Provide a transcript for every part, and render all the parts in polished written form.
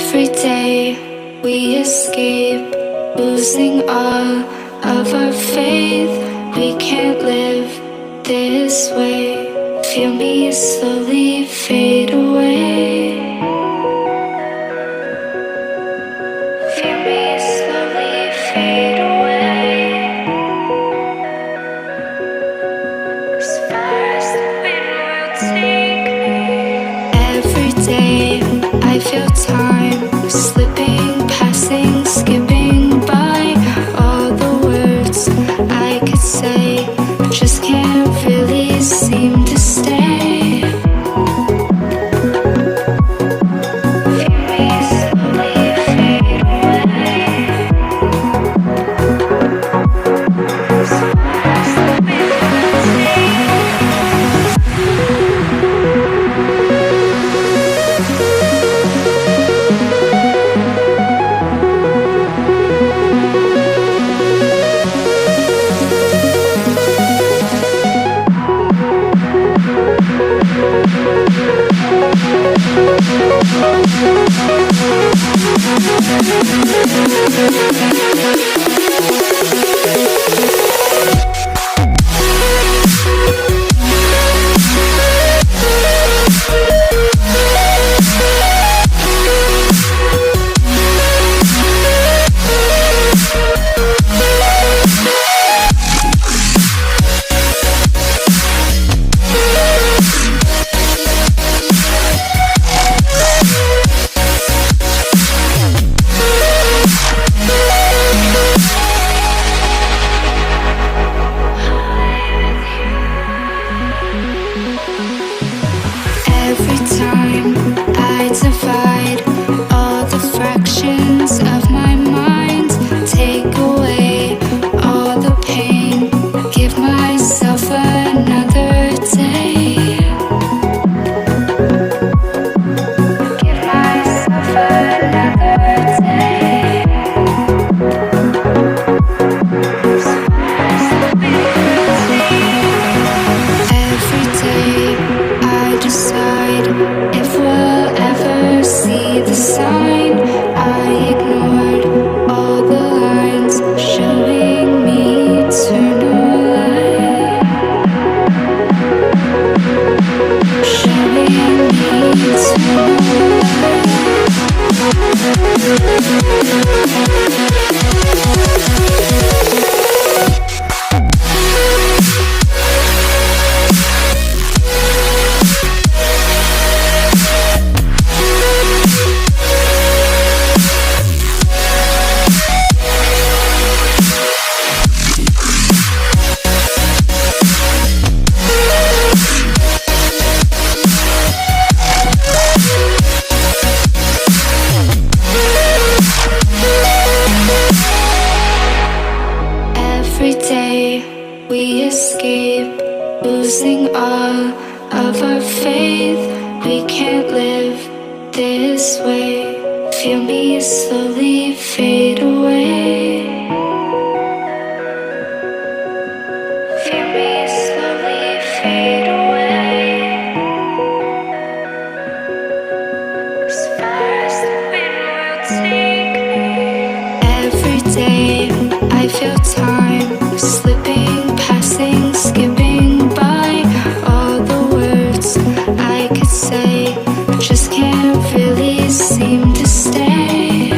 Every day we escape, losing all of our faith. We can't live this way. Feel me slowly fade away. Feel me slowly fade away. As far as the wind will take me. Every day I feel time slipping, passing, skipping by. All the words I could say just can't really seem to stay. Feel me slowly fade away. As far as the wind will take me. Every time I divide all the fractions of my mind, take away all the pain, give myself another day. Give myself another day. As far as the wind will take. Every day I decide if we'll ever see the sign. I ignored all the lines showing me eternal light. Showing me eternal Every day we escape, losing all of our faith. We can't live this way. Feel me slowly fade away. Feel me slowly fade away. As far as the wind will take me. Every day I feel time slipping, passing, skipping by. All the words I could say just can't really seem to stay.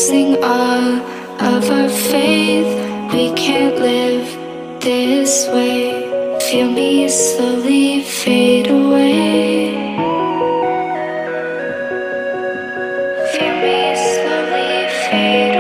losing all of our faith. We can't live this way. Feel me slowly fade away. Feel me slowly fade away.